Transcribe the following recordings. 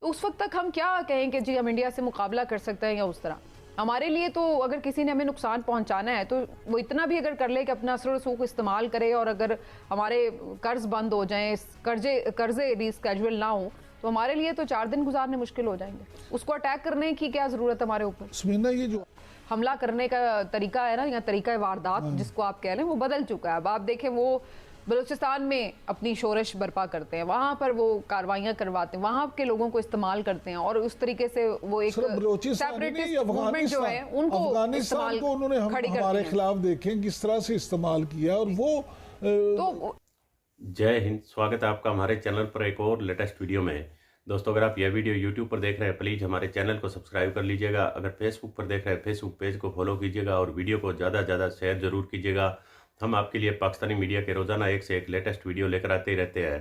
उस वक्त तक हम क्या कहें कि जी हम इंडिया से मुकाबला कर सकते हैं या उस तरह। हमारे लिए तो अगर किसी ने हमें नुकसान पहुंचाना है तो वो इतना भी अगर कर ले कि अपना असर रसूख इस्तेमाल करे, और अगर हमारे कर्ज बंद हो जाएं, कर्जे रिस्केड्यूल ना हो, तो हमारे लिए तो 4 दिन गुजारने मुश्किल हो जाएंगे। उसको अटैक करने की क्या जरूरत है हमारे ऊपर? समीना, ये जो हमला करने का तरीका है ना, या तरीका वारदात जिसको आप कह रहे हैं, वो बदल चुका है। अब आप देखें, वो बलूचिस्तान में अपनी शोरश बर्पा करते हैं, वहां पर वो कार्रवाइयां करवाते हैं, वहां के लोगों को इस्तेमाल करते हैं, और उस तरीके से वो एक सेपरेटिस्ट मूवमेंट जो है उनको अफगानिस्तान को उन्होंने हमारे खिलाफ देखें किस तरह से इस्तेमाल किया। और वो तो जय हिंद, स्वागत है आपका हमारे चैनल पर एक और लेटेस्ट वीडियो में। दोस्तों, अगर आप यह वीडियो YouTube पर देख रहे हैं, प्लीज़ हमारे चैनल को सब्सक्राइब कर लीजिएगा। अगर फेसबुक पर देख रहे हैं, फेसबुक पेज को फॉलो कीजिएगा और वीडियो को ज़्यादा से ज़्यादा शेयर जरूर कीजिएगा। हम आपके लिए पाकिस्तानी मीडिया के रोज़ाना एक से एक लेटेस्ट वीडियो लेकर आते ही रहते हैं।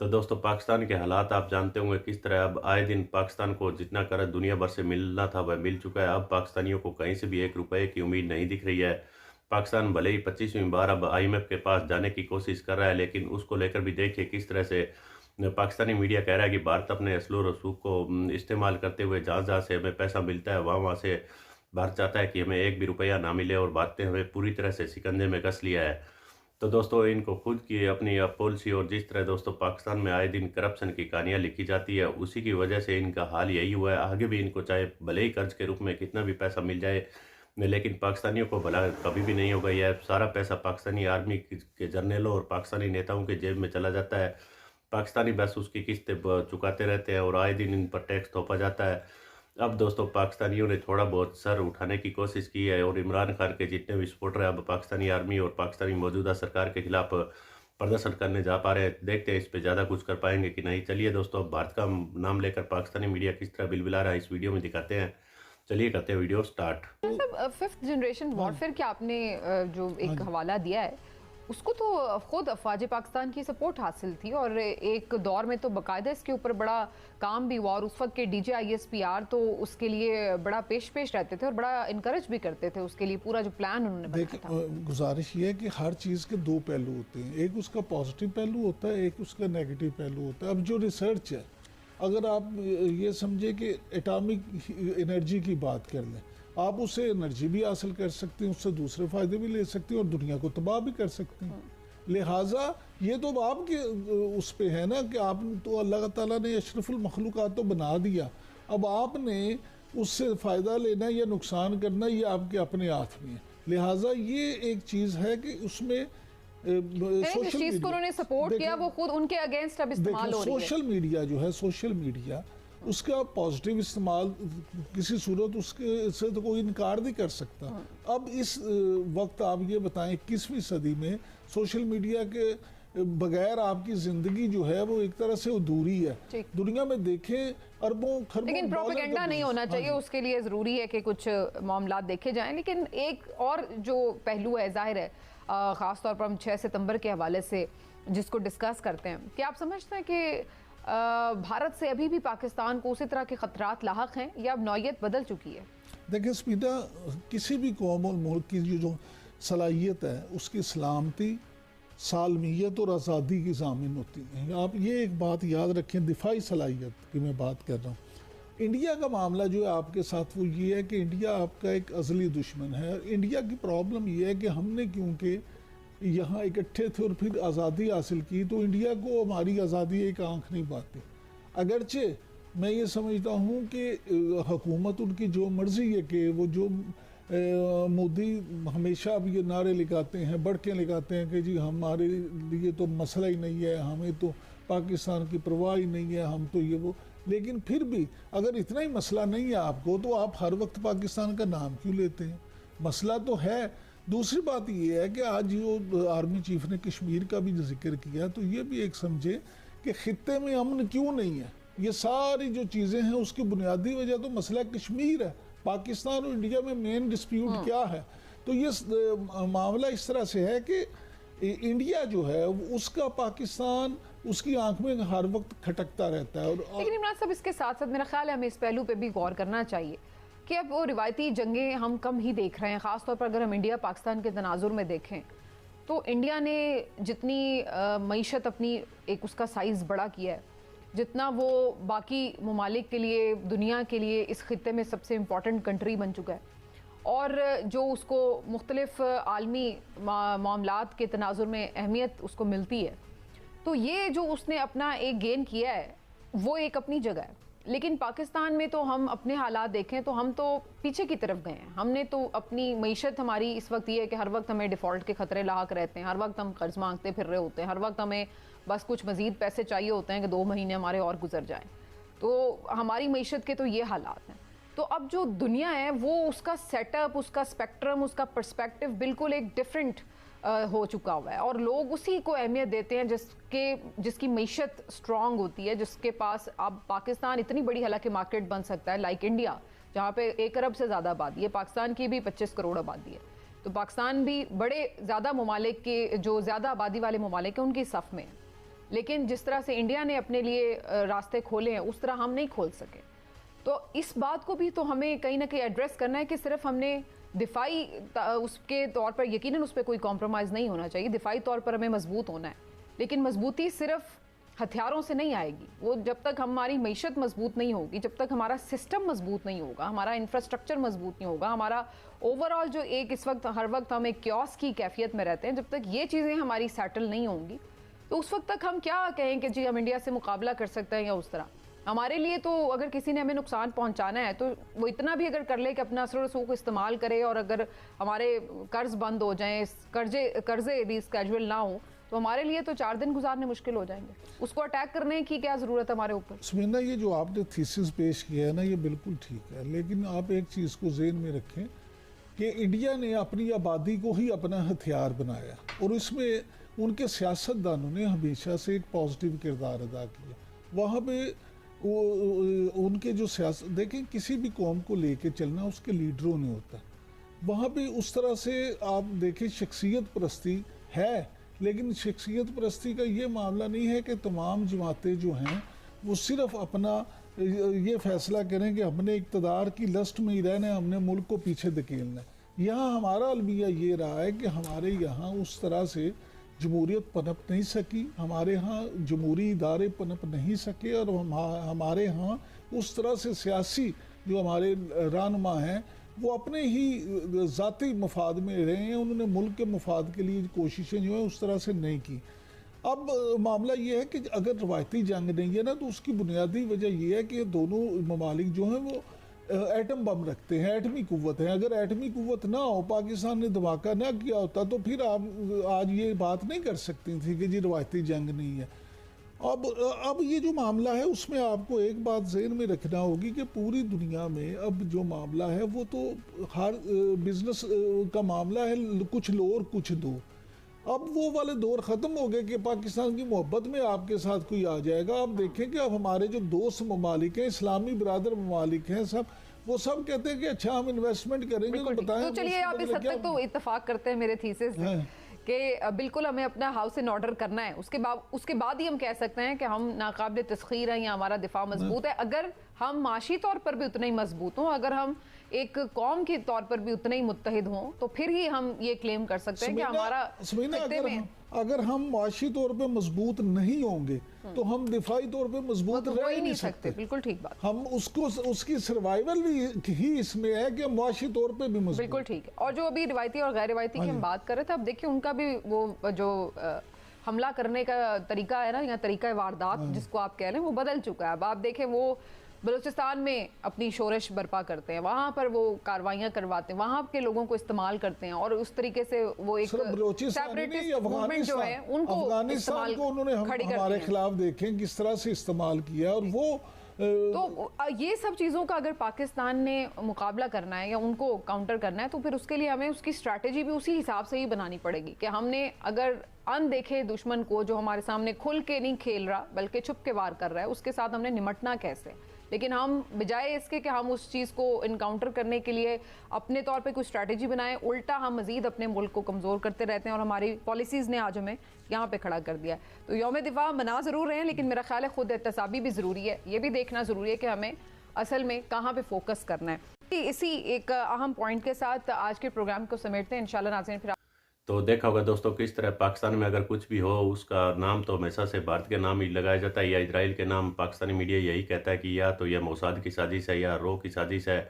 तो दोस्तों, पाकिस्तान के हालात आप जानते होंगे किस तरह। अब आए दिन पाकिस्तान को जितना कर्ज दुनिया भर से मिलना था वह मिल चुका है। अब पाकिस्तानियों को कहीं से भी 1 रुपये की उम्मीद नहीं दिख रही है। पाकिस्तान भले ही 25वीं बार अब IMF के पास जाने की कोशिश कर रहा है, लेकिन उसको लेकर भी देखिए किस तरह से पाकिस्तानी मीडिया कह रहा है कि भारत अपने असलो रसूख को इस्तेमाल करते हुए जहाँ जहाँ से हमें पैसा मिलता है वहाँ से भारत चाहता है कि हमें 1 भी रुपया ना मिले, और भारत ने हमें पूरी तरह से शिकंजे में कस लिया है। तो दोस्तों, इनको खुद की अपनी पॉलिसी और जिस तरह दोस्तों पाकिस्तान में आए दिन करप्शन की कहानियाँ लिखी जाती है, उसी की वजह से इनका हाल यही हुआ है। आगे भी इनको चाहे भले ही कर्ज के रूप में कितना भी पैसा मिल जाए, लेकिन पाकिस्तानियों को भला कभी भी नहीं होगा। यह सारा पैसा पाकिस्तानी आर्मी के जर्नलों और पाकिस्तानी नेताओं के जेब में चला जाता है। पाकिस्तानी बस उसकी किस्तें चुकाते रहते हैं और आए दिन इन पर टैक्स थोपा जाता है। अब दोस्तों, पाकिस्तानियों ने थोड़ा बहुत सर उठाने की कोशिश की है, और इमरान खान के जितने भी सपोर्टर हैं अब पाकिस्तानी आर्मी और पाकिस्तानी मौजूदा सरकार के खिलाफ प्रदर्शन करने जा पा रहे हैं। देखते हैं इस पे ज़्यादा कुछ कर पाएंगे कि नहीं। चलिए दोस्तों, अब भारत का नाम लेकर पाकिस्तानी मीडिया किस तरह बिलबिला रहा है इस वीडियो में दिखाते हैं। चलिए करते हैं video start. Fifth generation warfare के आपने जो एक हवाला दिया है, उसको तो खुद अफवाज पाकिस्तान की सपोर्ट हासिल थी, और एक दौर में तो बाकायदा इसके ऊपर बड़ा काम भी हुआ, और उस वक्त के DJISPR तो उसके लिए बड़ा पेश रहते थे और बड़ा इनकरेज भी करते थे उसके लिए। पूरा जो प्लान उन्होंने बनाया था। गुजारिश ये है कि हर चीज़ के 2 पहलू होते हैं, एक उसका पॉजिटिव पहलू होता है, एक उसका नेगेटिव पहलू होता है। अब जो रिसर्च है, अगर आप ये समझे कि एटॉमिक एनर्जी की बात कर लें, आप उससे एनर्जी भी हासिल कर सकते हैं, उससे दूसरे फ़ायदे भी ले सकते हैं और दुनिया को तबाह भी कर सकते हैं। लिहाजा ये तो आपके उस पे है ना कि आप तो अल्लाह ताला ने अशरफुल मखलूक़ात तो बना दिया, अब आपने उससे फ़ायदा लेना या नुकसान करना ये आपके अपने हाथ में है। लिहाजा ये एक चीज़ है कि उसमें जिस चीज़ को उन्होंने सपोर्ट किया वो खुद उनके अगेंस्ट अब इस्तेमाल हो रही है। सोशल मीडिया जो है, सोशल मीडिया उसका पॉजिटिव इस्तेमाल किसी सूरत उसके से तो कोई इनकार नहीं कर सकता। अब इस वक्त आप ये बताएं 21वीं सदी में सोशल मीडिया के बगैर आपकी ज़िंदगी जो है वो एक तरह से अधूरी है। दुनिया में देखें अरबों खरबों, लेकिन प्रोपेगेंडा नहीं होना चाहिए, उसके लिए ज़रूरी है कि कुछ मामला देखे जाएं। लेकिन एक और जो पहलू है, जाहिर है ख़ास तौर पर हम 6 सितंबर के हवाले से जिसको डिस्कस करते हैं, क्या आप समझते हैं कि भारत से अभी भी पाकिस्तान को उसी तरह के खतरात लाहक हैं, या अब नौयत बदल चुकी है? देखिए स्पीदा, किसी भी कौम और मुल्क की जो सलाहियत है उसकी सलामती, सालमियत और आज़ादी की ज़ामिन होती है। आप ये एक बात याद रखें, दिफाई सलाहियत की मैं बात कर रहा हूँ। इंडिया का मामला जो है आपके साथ वो ये है कि इंडिया आपका एक अज़ली दुश्मन है। इंडिया की प्रॉब्लम ये है कि हमने क्योंकि यहाँ इकट्ठे थे और फिर आज़ादी हासिल की, तो इंडिया को हमारी आज़ादी एक आंख नहीं पाती। अगरचे मैं ये समझता हूँ कि हुकूमत उनकी जो मर्ज़ी है कि वो जो मोदी हमेशा अब ये नारे लगाते हैं, बढ़ के लगाते हैं कि जी हमारे लिए तो मसला ही नहीं है, हमें तो पाकिस्तान की परवाह ही नहीं है, हम तो ये वो। लेकिन फिर भी अगर इतना ही मसला नहीं है आपको, तो आप हर वक्त पाकिस्तान का नाम क्यों लेते हैं? मसला तो है। दूसरी बात ये है कि आज जो आर्मी चीफ ने कश्मीर का भी जिक्र किया, तो ये भी एक समझे कि खित्ते में अमन क्यों नहीं है। ये सारी जो चीज़ें हैं उसकी बुनियादी वजह तो मसला कश्मीर है। पाकिस्तान और इंडिया में मेन डिस्प्यूट क्या है? तो ये मामला इस तरह से है कि इंडिया जो है उसका पाकिस्तान उसकी आंख में हर वक्त खटकता रहता है। लेकिन इमरान साहब, इसके साथ साथ मेरा ख्याल है हमें इस पहलू पे भी गौर करना चाहिए कि अब वो रिवायती जंगें हम कम ही देख रहे हैं। ख़ासतौर पर अगर हम इंडिया पाकिस्तान के तनाजुर में देखें तो इंडिया ने जितनी मईशत अपनी एक उसका साइज़ बड़ा किया है, जितना वो बाकी ममालिक के लिए, दुनिया के लिए इस खित्ते में सबसे इम्पॉर्टेंट कंट्री बन चुका है और जो उसको मुख्तलिफ आलमी मामलात के तनाजुर में अहमियत उसको मिलती है, तो ये जो उसने अपना एक गेन किया है वो एक अपनी जगह है। लेकिन पाकिस्तान में तो हम अपने हालात देखें तो हम तो पीछे की तरफ गए हैं। हमने तो अपनी मईशत हमारी इस वक्त ये है कि हर वक्त हमें डिफ़ॉल्ट के ख़तरे लाक रहते हैं, हर वक्त हम कर्ज मांगते फिर रहे होते हैं, हर वक्त हमें बस कुछ मज़ीद पैसे चाहिए होते हैं कि 2 महीने हमारे और गुजर जाएं। तो हमारी मईशत के तो ये हालात हैं। तो अब जो दुनिया है वो उसका सेटअप, उसका स्पेक्ट्रम, उसका पर्सपेक्टिव बिल्कुल एक डिफरेंट हो चुका हुआ है और लोग उसी को अहमियत देते हैं जिसकी मईशत स्ट्रांग होती है, जिसके पास अब पाकिस्तान इतनी बड़ी हालांकि मार्केट बन सकता है लाइक इंडिया, जहाँ पे 1 अरब से ज़्यादा आबादी है, पाकिस्तान की भी 25 करोड़ आबादी है। तो पाकिस्तान भी बड़े ज़्यादा ममालिक के, जो ज़्यादा आबादी वाले ममालिक हैं उनकी सफ़ में है। लेकिन जिस तरह से इंडिया ने अपने लिए रास्ते खोले हैं उस तरह हम नहीं खोल सके। तो इस बात को भी तो हमें कहीं ना कहीं एड्रेस करना है कि सिर्फ हमने दिफाई उसके तौर पर, यकीनन उस पर कोई कॉम्प्रोमाइज़ नहीं होना चाहिए, दिफाई तौर पर हमें मजबूत होना है, लेकिन मजबूती सिर्फ हथियारों से नहीं आएगी। वो जब तक हमारी मईशत मजबूत नहीं होगी, जब तक हमारा सिस्टम मजबूत नहीं होगा, हमारा इंफ्रास्ट्रक्चर मजबूत नहीं होगा, हमारा ओवरऑल जो एक इस वक्त हर वक्त हम एक क्योस की कैफियत में रहते हैं, जब तक ये चीज़ें हमारी सेटल नहीं होंगी तो उस वक्त तक हम क्या कहें कि जी हम इंडिया से मुकाबला कर सकते हैं या उस तरह। हमारे लिए तो अगर किसी ने हमें नुकसान पहुंचाना है तो वो इतना भी अगर कर ले कि अपना असर रसूख इस्तेमाल करे और अगर हमारे कर्ज बंद हो जाएं, कर्जे रिस्केड्यूल ना हो, तो हमारे लिए तो 4 दिन गुजारने मुश्किल हो जाएंगे। उसको अटैक करने की क्या ज़रूरत है हमारे ऊपर? समीना, ये जो आपने थीसिस पेश किया है ना, ये बिल्कुल ठीक है, लेकिन आप एक चीज़ को ज़हन में रखें कि इंडिया ने अपनी आबादी को ही अपना हथियार बनाया और इसमें उनके सियासतदानों ने हमेशा से एक पॉजिटिव किरदार अदा किया। वहाँ पे वो उनके जो सियासत देखें, किसी भी कौम को लेके चलना उसके लीडरों ने होता है। वहाँ पे उस तरह से आप देखें शख्सियत परस्ती है, लेकिन शख्सियत परस्ती का ये मामला नहीं है कि तमाम जमातें जो हैं वो सिर्फ अपना ये फैसला करें कि हमने इक़्तिदार की लस्ट में ही रहना है, हमने मुल्क को पीछे धकेलना है। यहाँ हमारा अलमिया ये रहा है कि हमारे यहाँ उस तरह से जमहूरियत पनप नहीं सकी, हमारे यहाँ जमहूरी इदारे पनप नहीं सके और हमारे यहाँ उस तरह से सियासी जो हमारे रहनुमा हैं वो अपने ही ज़ाती मफाद में रहे हैं, उन्होंने मुल्क के मफाद के लिए कोशिशें जो हैं उस तरह से नहीं की। अब मामला ये है कि अगर रवायती जंग नहीं है ना, तो उसकी बुनियादी वजह यह है कि दोनों ममालिक जो हैं वो एटम बम रखते हैं, एटमी कुव्वत है। अगर एटमी कुव्वत ना हो, पाकिस्तान ने धमाका ना किया होता, तो फिर आप आज ये बात नहीं कर सकती थी कि जी रवायती जंग नहीं है। अब ये जो मामला है उसमें आपको एक बात ज़हन में रखना होगी कि पूरी दुनिया में अब जो मामला है वो तो हर बिजनेस का मामला है, कुछ लो और कुछ दो। अब वो वाले दौर ख़त्म हो गए कि पाकिस्तान की मोहब्बत में आपके साथ कोई आ जाएगा। आप देखें कि अब हमारे जो दोस्त ममालिक हैं, इस्लामी बिरादर ममालिक हैं, सब वो सब कहते हैं कि अच्छा हम इन्वेस्टमेंट करेंगे, तो बताएं। तो चलिए आप इस हद तक तो इत्तेफाक करते हैं मेरे थीसिस से कि बिल्कुल हमें अपना हाउस इन ऑर्डर करना है, उसके बाद ही हम कह सकते हैं कि हम नाकाबिल तस्खीर हैं या हमारा दिफा मजबूत है। अगर हम माशी तौर पर भी उतने ही मजबूत हों, अगर हम एक कौम के तौर पर भी उतने ही मुत्तहिद हों, तो फिर ही हम ये क्लेम कर सकते हैं कि हमारा अगर हम माशी तौर पे मजबूत नहीं होंगे तो हम दिफाई तौर पे मजबूत रह ही नहीं सकते। बिल्कुल ठीक बात। हम उसकी सर्वाइवल भी ही इसमें है कि माशी तौर पे भी मजबूत। बिल्कुल ठीक है। और जो अभी रिवायती और गैर रिवायती की हम बात कर रहे थे, अब देखिए उनका भी वो जो हमला करने का तरीका है ना, या तरीका वारदात जिसको आप कह रहे हैं, वो बदल चुका है। अब आप देखें वो बलूचिस्तान में अपनी शोरश बर्पा करते हैं, वहाँ पर वो कार्रवाइयाँ करवाते हैं, वहाँ के लोगों को इस्तेमाल करते हैं और उस तरीके से वो एक सेपरेटिस्ट मूवमेंट जो है उनको अफगानिस्तान को उन्होंने हमारे खिलाफ देखें किस तरह से इस्तेमाल किया। और वो तो ये सब चीज़ों का अगर पाकिस्तान ने मुकाबला करना है या उनको काउंटर करना है, तो फिर उसके लिए हमें उसकी स्ट्रैटेजी भी उसी हिसाब से ही बनानी पड़ेगी कि हमने अगर अनदेखे दुश्मन को जो हमारे सामने खुल के नहीं खेल रहा बल्कि छुप के वार कर रहा है, उसके साथ हमने निमटना कैसे। लेकिन हम बजाय इसके कि हम उस चीज़ को इनकाउंटर करने के लिए अपने तौर पे कोई स्ट्रैटेजी बनाएं, उल्टा हम मज़ीद अपने मुल्क को कमज़ोर करते रहते हैं और हमारी पॉलिसीज़ ने आज हमें यहाँ पे खड़ा कर दिया है। तो यौम दिफा मना ज़रूर रहे हैं, लेकिन मेरा ख्याल है खुद एहतसाबी भी ज़रूरी है। ये भी देखना ज़रूरी है कि हमें असल में कहाँ पर फोकस करना है। इसी एक अहम पॉइंट के साथ आज के प्रोग्राम को समेटते हैं इंशाल्लाह नाज़रीन। फिर तो देखा होगा दोस्तों किस तरह पाकिस्तान में अगर कुछ भी हो उसका नाम तो हमेशा से भारत के नाम ही लगाया जाता है या इजराइल के नाम। पाकिस्तानी मीडिया यही कहता है कि या तो यह मोसाद की साजिश है या रो की साजिश है।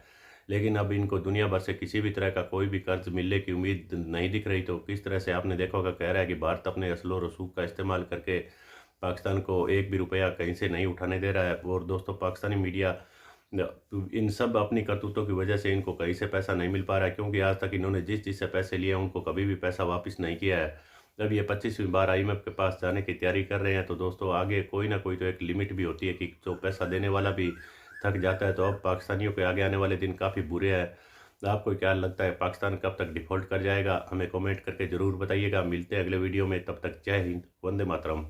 लेकिन अब इनको दुनिया भर से किसी भी तरह का कोई भी कर्ज मिलने की उम्मीद नहीं दिख रही। तो किस तरह से आपने देखा होगा कह रहा है कि भारत अपने असलो रसूख का इस्तेमाल करके पाकिस्तान को एक भी रुपया कहीं से नहीं उठाने दे रहा है। और दोस्तों पाकिस्तानी मीडिया इन सब अपनी करतूतों की वजह से इनको कहीं से पैसा नहीं मिल पा रहा है, क्योंकि आज तक इन्होंने जिस चीज़ से पैसे लिए उनको कभी भी पैसा वापस नहीं किया है। अब ये 25वीं बार IMF के पास जाने की तैयारी कर रहे हैं। तो दोस्तों आगे कोई ना कोई तो एक लिमिट भी होती है कि जो पैसा देने वाला भी थक जाता है। तो अब पाकिस्तानियों के आगे आने वाले दिन काफ़ी बुरे हैं। आपको क्या लगता है पाकिस्तान कब तक डिफ़ॉल्ट कर जाएगा? हमें कमेंट करके ज़रूर बताइएगा। मिलते हैं अगले वीडियो में, तब तक जय हिंद, वंदे मातरम।